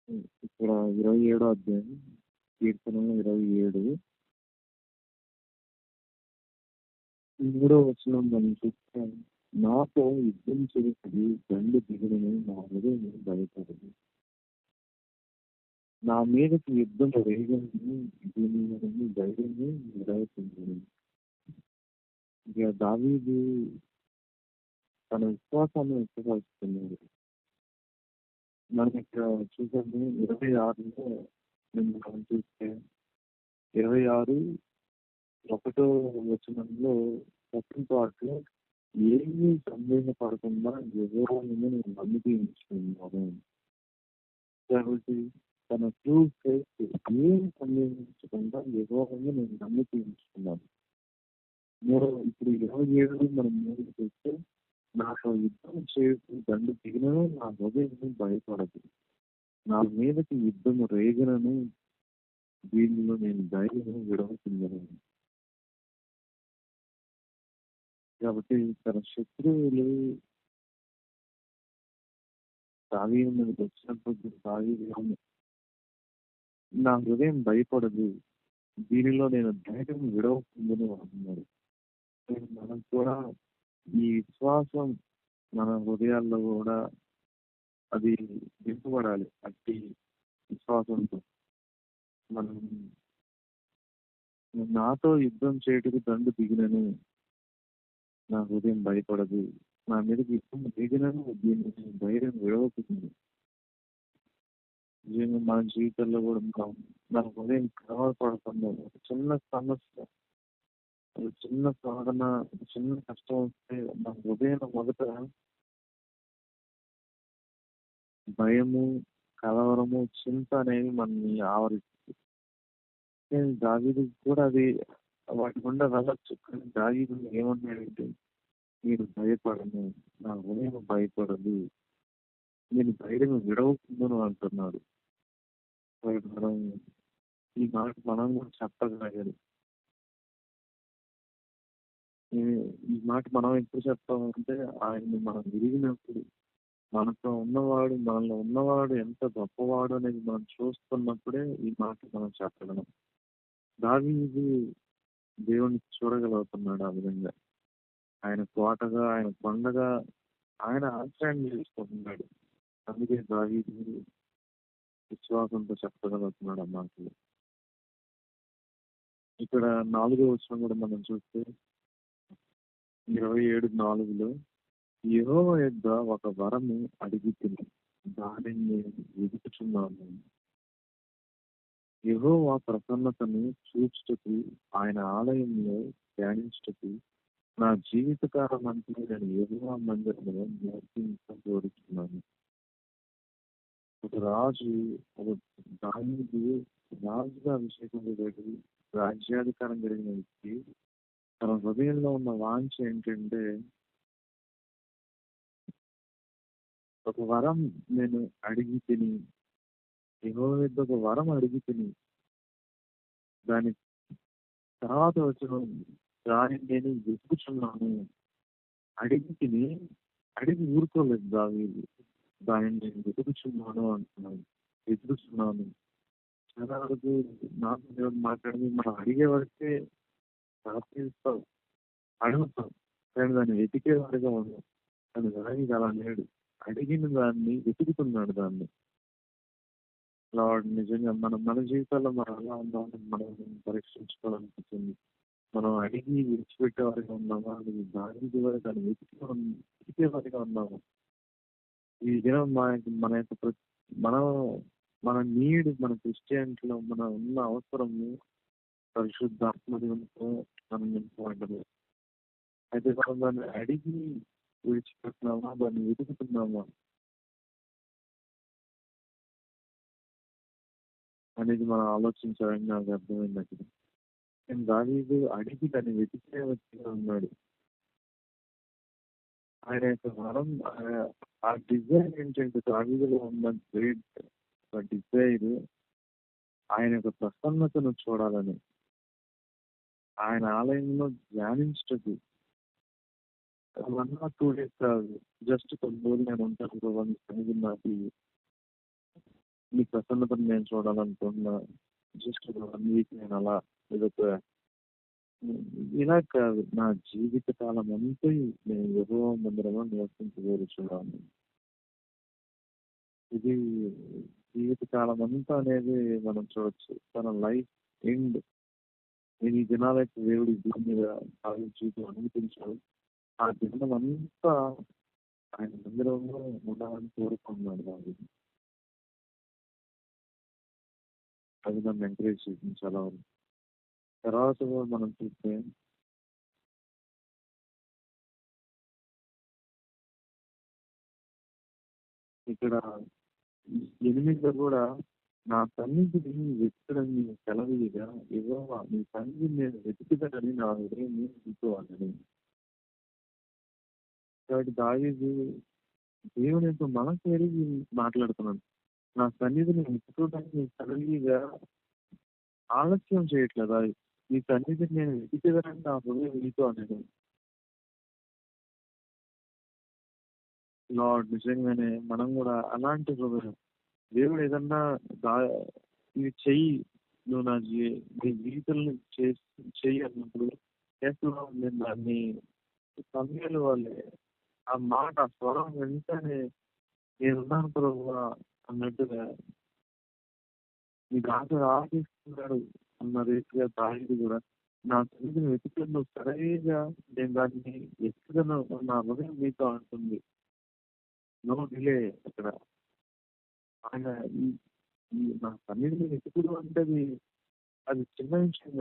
ఇక్కడ 27 అధ్యాయం కీర్తన 27 వచనం మనం చూస్తే నాతో యుద్ధం చేసి దండు దిగుడును నా హృదయం భయపడదు. నా మీదకి యుద్ధం రేగను దీని మీద ధైర్యము నిలవుతుంది. ఇక దావీదు తన విశ్వాసాన్ని వ్యక్తపరుస్తున్నాడు. మనం ఇక్కడ చూసాము 26లో మనం చూస్తే 26 వచనంలో సెకండ్ పార్ట్లో ఏమీ సందేహపడకుండా యెహోవాను నేను నమ్మిక ఉంచుకున్నాను. కాబట్టి తన ట్రూ ఫెయిత్ ఏమి సందేహించకుండా యెహోవాను నేను నమ్మిక ఉంచుకున్నాను. ఇప్పుడు 27 మనం ముందుకు చూస్తే నాతో యుద్ధం చేసి దండు దిగినను నా హృదయం భయపడదు. నా మీదకి యుద్ధము రేగినను దీనిలో నేను ధైర్యం విడవకుందను. కాబట్టి తన శత్రువులు దావీదు మీదకి వచ్చినప్పుడు దావీదు నా హృదయం భయపడదు, దీనిలో నేను ధైర్యం విడవకుందని అంటున్నాడు. మనం కూడా ఈ విశ్వాసం మన హృదయాల్లో కూడా అది నింపబడాలి. అట్టి విశ్వాసంతో మనం నాతో యుద్ధం చేయటకు దండు దిగినను నా హృదయం భయపడదు, నా మీదకి యుద్ధం దిగినను దీన్ని ధైర్యం విడవకుంది. నిజంగా మన జీవితంలో కూడా మన హృదయం కలవరపడకుండా ఒక చిన్న సమస్య, ఒక చిన్న సాధన, ఒక చిన్న కష్టం వస్తే మన హృదయం మొదట భయము, కలవరము, చింత అనేవి మనల్ని ఆవరిస్తుంది. దావీదు కూడా అది వాటి గుండా వెళ్ళొచ్చు. కానీ దావీదు ఏమన్నాడంటే నేను భయపడను, నా హృదయం భయపడదు, నేను ధైర్యం విడవకుందును అంటున్నాడు. మనం ఈ మాట మనం కూడా చెప్పగలగాలి. ఈ మాట మనం ఎప్పుడు చెప్తామంటే ఆయన్ని మనం విరిగినప్పుడు, మనతో ఉన్నవాడు, మనలో ఉన్నవాడు ఎంత గొప్పవాడు అనేది మనం చూస్తున్నప్పుడే ఈ మాట మనం చెప్పగలం. దావీదు దేవుని చూడగలుగుతున్నాడు ఆ విధంగా. ఆయన కోటగా, ఆయన కొండగా ఆయన ఆశ్రయం చేసుకుంటున్నాడు. అందుకే దావీదు విశ్వాసంతో చెప్పగలుగుతున్నాడు ఆ మాటలు. ఇక్కడ 4వ వచనం కూడా మనం చూస్తే 27:4 యెహోవా యొద్ద ఒక వరము అడిగితిని, దానిని నేను వెదుకుచున్నాను. యెహోవా ప్రసన్నతను చూచుటకు, ఆయన ఆలయంలో ధ్యానించుటకు నా జీవితకాలం అంతా నేను యెహోవా మందిరంలో నివసించబోతున్నాను. ఒక రాజు, ఒక దావీదు రాజుగా అభిషేకం చేయబడి రాజ్యాధికారం కలిగిన వ్యక్తి తన హృదయంలో ఉన్న వాంఛ ఏంటంటే ఒక వరం నేను అడిగి తిని, యెహోవా యొద్ద ఒక వరం అడిగి తిని, దాని తర్వాత వచ్చిన దానిని నేను వెతుకుచున్నాను. అడిగి తిని అడిగి ఊరుకోలేదు దావీదు. దానిని నేను వెతుకుచున్నాను అంటున్నాను. వెతుకుచున్నాను చాలా వరకు నాకు దేవుడు మాట్లాడింది మనం అడిగే వరకే ప్రార్థిస్తాం, అడుగుతాం, కానీ దాన్ని వెతికేవాడిగా ఉన్నాం. కానీ దావీదు అలా లేడు. అడిగిన దాన్ని వెతుకుతున్నాడు. దాన్ని నిజంగా మన జీవితాల్లో మనం ఎలా ఉన్నామని మనం పరీక్షించుకోవాలనిపిస్తుంది. మనం అడిగి విడిచిపెట్టేవారిగా ఉన్నామా, అది దావీదు వరకు దాన్ని వెతికేవారిగా ఉన్నాము. ఈ దినం మన యొక్క మనం మన నీడ్, మన క్రిస్టియానిటీలో మన ఉన్న అవసరము పరిశుద్ధాత్మతో మనం నింపబడ్డము. అయితే మనం దాన్ని అడిగి విడిచిపెట్టినామా, దాన్ని వెతుకుతున్నామా అనేది మనం ఆలోచించాలని నాకు అర్థమైంది అక్కడ. నేను దావీదు అడిగి దాన్ని వెతికే వ్యక్తిగా ఉన్నాడు. ఆయన యొక్క వరం, ఆ డిజైర్ ఏంటంటే దావీదులో ఉన్న గ్రేట్ డిజైర్ ఆయన యొక్క ప్రసన్నతను చూడాలని, ఆయన ఆలయంలో ధ్యానించటకు 1 or 2 days కాదు, జస్ట్ కొన్ని రోజులు నేను ఉంటాను ప్రభావం సన్నిధి నాకు నీ ప్రసన్నతను నేను చూడాలనుకుంటున్నా. జస్ట్ ఒక 1 వీక్ నేను అలా ఇదొక హ్మ్. ఇలా కాదు. నా జీవిత కాలమంతా నేను యెహోవా మందిరంలో నివసించగోరుచున్నాను. ఇది జీవిత కాలమంతా అనేది మనం చూడొచ్చు. తన లైఫ్ ఎండ్ నేను ఈ దినాలైతే దేవుడు ఈ భూమి మీద ఆయువు జీవితం అనుమతించాడు. ఆ దినమంతా ఆయన మందిరంలో ఉండాలని కోరుకున్నాడు దావీదు. అది నన్ను ఎంకరేజ్ చేసింది చాలా వరకు. తర్వాత కూడా మనం చూస్తే ఇక్కడ 8లో కూడా నా సన్నిధిని వెతకడని సెలవీయగా యెహోవా నీ సన్నిధిని నేను వెతుకుతానని నా హృదయం నీకోవాలని. కాబట్టి దావీదు దేవునితో మనసు ఎరిగి మాట్లాడుతున్నాడు. నా సన్నిధిని వెతుకోవడానికి సెలవీయగా ఆలస్యం చేయట్లేదా? నీ సన్నిధిని నేను వెతికేదనని నా హృదయం నీతో అనేది. లార్డ్ నిజంగానే మనం కూడా అలాంటి హృదయం దేవుడు ఏదన్నా దా ఇది చెయ్యి నువ్వు నీ జీవితంలో చెయ్యి అన్నప్పుడు చేస్తున్నావు నేను దాన్ని సమయాలు వాళ్ళే ఆ మాట ఆ స్వరం వెంటనే నేనున్నాను ప్రభువా అన్నట్టుగా నీ దాంట్లో ఆశిస్తున్నాడు అన్న రీతిగా దావీదు కూడా నా సన్నిధిని వెతుకులను సరిగా నేను దాన్ని ఎత్తుకను నా హృదయం మీతో అంటుంది. నో డిలే అక్కడ. ఆయన ఈ ఈ నా సన్నిధిని వెతుకుడు అంటే అది చిన్న విషయం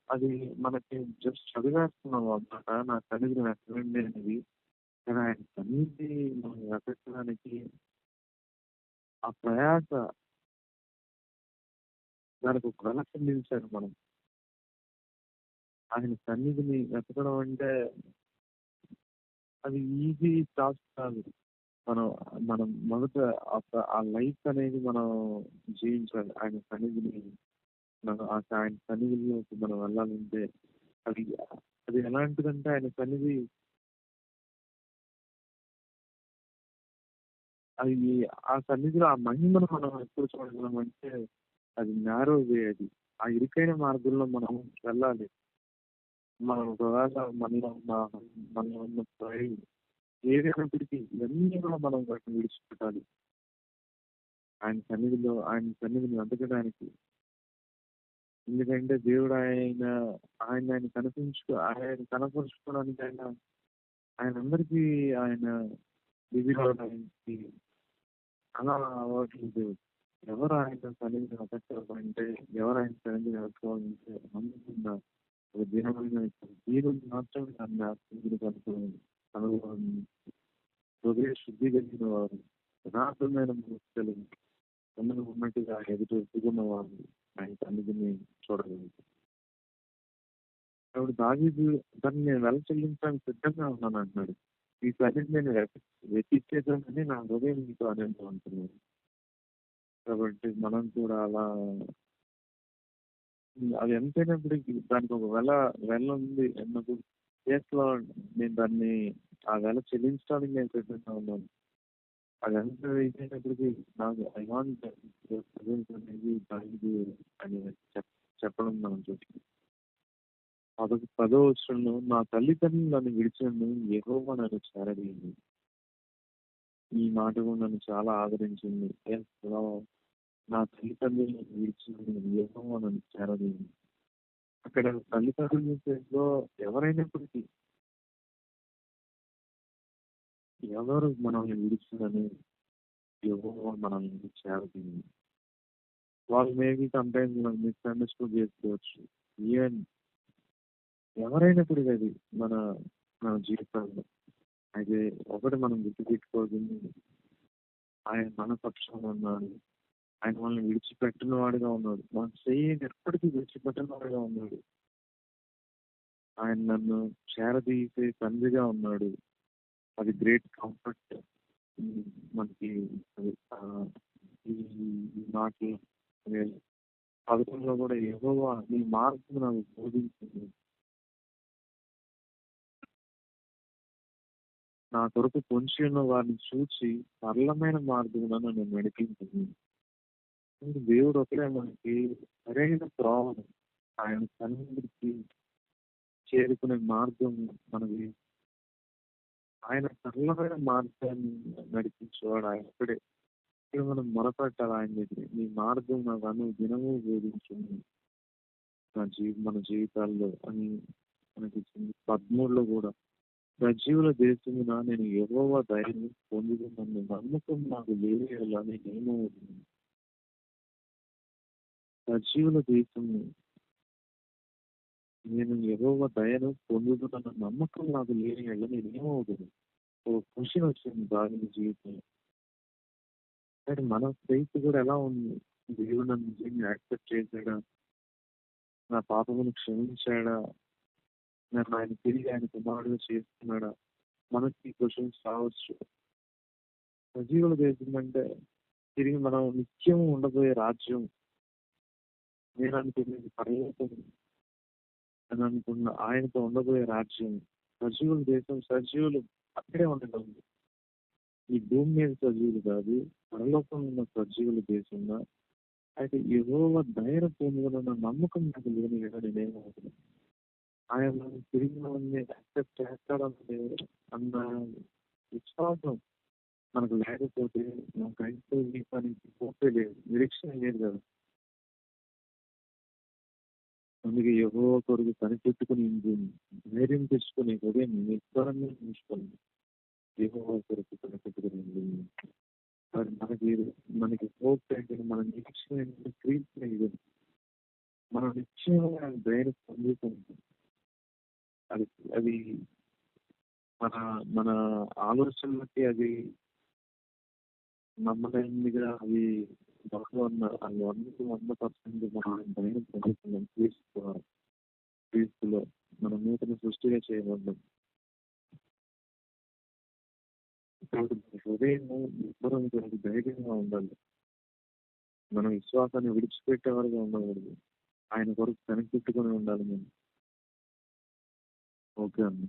అది మనకి జస్ట్ చదివేస్తున్నాం అన్నమాట. నా సన్నిధిని వెతకండి అనేది. కానీ ఆయన సన్నిధి మనం వెతకడానికి ఆ ప్రయాస దానికి ఒక వెల చెల్లించాలి మనం. ఆయన సన్నిధిని వెతకడం అంటే అది ఈజీ టాస్క్ కాదు. మనం మనం మొదట ఆ లైఫ్ అనేది మనం జీవించాలి. ఆయన సన్నిధిని మనం ఆయన సన్నిధిలోకి మనం వెళ్ళాలంటే అది అది ఎలాంటిదంటే ఆయన సన్నిధి అది ఆ సన్నిధిలో ఆ మహిమను మనం ఎప్పుడు చూడగలం అంటే అది నారో వే అది. ఆ ఇరుకైన మార్గంలో మనం వెళ్ళాలి. మనం ఒకవేళ మనలో ఉన్న ప్రైడ్ ఏదైనప్పటికీ ఇవన్నీ కూడా మనం వాటిని విడిచిపెట్టాలి. ఆయన సన్నిధిని వెతకడానికి. ఎందుకంటే దేవుడు ఆయన కనపరుచుకోవడానికి ఆయన అందరికీ ఆయన రివీల్ అవ్వడానికి అలా అవ్వట్లేదు దేవుడు. ఎవరు ఆయన సన్నిధిని వెతకాలంటే ఎవరు ఆయన సన్నిధిని వెతకాలంటే నమ్ముకున్న ఒక దినమైన దేవుడు మాత్రమే దాన్ని ఆ సన్నిధిని కనుగొని హృదయ శుద్ధి కలిగిన వారు యథార్థమైన మనస్సులు ఉన్నది ఉన్నట్టుగా ఎదుటి ఒప్పుకున్న వారు ఆయన సన్నిధిని చూడగలుగుతారు. కాబట్టి దావీదు దాన్ని నేను వెల చెల్లించడానికి సిద్ధంగా ఉన్నాను అంటున్నాడు. ఈ సన్నిధి నేను వెతికేదానని నా హృదయం మీతో అనేది అంటున్నాను. కాబట్టి మనం కూడా అలా అది ఎంతైనప్పటికీ దానికి ఒక వెల ఉంది అన్నప్పుడు కేసులో నేను దాన్ని ఆ వెల చెల్లించడానికి నేను సిద్ధంగా ఉన్నాను. అది ఎంత ఇదైనప్పటికీ నాకు ఐ వాంట్ ప్రెజెన్స్ అనేది దావీదు అని చెప్పడం మనం చూస్తాం. 10వ వచనంలో నా తల్లిదండ్రులు నన్ను విడిచినను యెహోవా నన్ను చేరదీయును. ఈ మాట కూడా నన్ను చాలా ఆదరించింది. నా తల్లిదండ్రులు నన్ను విడిచినను యెహోవా నన్ను చేరదీయును. అక్కడ తల్లిదండ్రుల విషయంలో ఎవరైనప్పటికీ ఎవరు మనల్ని విడిచినను యెహోవా మనల్ని చేరదీయును. వాళ్ళు మేబీ సమ్‌టైమ్స్ మనం మిస్‌అండర్‌స్టాండ్ చేసుకోవచ్చు. ఈవెన్ ఎవరైనప్పటికీ అది మన మన జీవితాల్లో. అయితే ఒకటి మనం గుర్తుపెట్టుకోవాల్సింది ఆయన మన పక్షాన ఉన్నాడు. ఆయన మనల్ని విడిచిపెట్టిన వాడుగా ఉన్నాడు. మన చెయ్యిని ఎప్పటికీ విడిచిపెట్టని వాడుగా ఉన్నాడు. ఆయన నన్ను చేరదీసే తండ్రిగా ఉన్నాడు. అది గ్రేట్ కంఫర్ట్. మనకి అది ఈ ఈ మాటలు అనే పథకంలో కూడా యెహోవా నీ మార్గం నాకు బోధించింది. నా కొరకు పొంచి ఉన్న వారిని చూచి సరళమైన మార్గమున నన్ను నడిపించింది. దేవుడు ఒకడే మనకి సరైన త్రోవను, ఆయన సన్నిధికి చేరుకునే మార్గం మనకి, ఆయన సరళమైన మార్గాన్ని నడిపించేవాడు ఆయన ఒక్కడే. ఇక్కడ మనం మొరపెట్టాలి ఆయన దగ్గర. నీ మార్గం నాకు దినము బోధించుము మన జీవితాల్లో అని మనకిచ్చింది. 13లో కూడా సజీవుల దేశమున నేను యెహోవా దయను పొందుదునన్న నమ్మకం నాకు లేని నేనేమో సజీవుల దేశము నేను యెహోవా దయను పొందుదునన్న నమ్మకం నాకు లేని యెడల నేనేమవుదును. ఒక క్వశ్చన్ వచ్చింది దాని జీవితంలో. కానీ మన ఫెయిత్ కూడా ఎలా ఉంది? దేవుడు నన్ను నిజంగా యాక్సెప్ట్ చేశాడా? నా పాపమును క్షమించాడా? నన్ను ఆయన తిరిగి ఆయన కుమారుడుగా చేసుకున్నాడా? మనకి క్వశ్చన్స్ రావచ్చు. సజీవుల దేశం అంటే తిరిగి మనం నిత్యం ఉండబోయే రాజ్యం. నేను అనుకునేది పరలోకం అని అనుకున్న ఆయనతో ఉండబోయే రాజ్యం. సజీవుల దేశం, సజీవులు అక్కడే ఉండగలరు. ఈ భూమి మీద సజీవులు కాదు, పరలోకంలో ఉన్న సజీవుల దేశంలో. అయితే యెహోవా దయను పొందుకున్న నమ్మకం నాకు లేని యెడల నేనేమవుదును. ఆయన నన్ను తిరిగి మనల్ని యాక్సెప్ట్ చేస్తాడన్నది అన్న విశ్వాసం మనకు లేకపోతే మన క్రైస్తవ జీవితానికి హోపే లేదు, నిరీక్షణ లేదు కదా. అందుకే యెహోవా కొరకు కనిపెట్టుకుని ధైర్యం తెచ్చుకొని ఉదయం నిస్వరంగా ఉంచుకోండి. యెహోవా కొరకు కనిపెట్టుకుని మరి మనకి హోప్ ఏంటంటే, మన నిరీక్షణ ఏంటంటే క్రీస్తు ఇది. మనం నిశ్చయంగా ఆయన ధైర్యం పొందుకుంటాం. అది అది మన మన ఆలోచనలకి అది నమ్మదగినదిగా అది బహు అన్నారు. అది 100% మనం ఆయన ధైర్యం పొందుతున్నాం క్రీస్తులో మనం నూతన సృష్టిగా చేయబడ్డాం. కాబట్టి మన హృదయం నిబ్బరం కొరకు ధైర్యంగా ఉండాలి. మన విశ్వాసాన్ని విడిచిపెట్టేవారుగా ఉండకూడదు. ఆయన కొరకు కనిపెట్టుకొని ఉండాలి మనం. ఓకే అండి.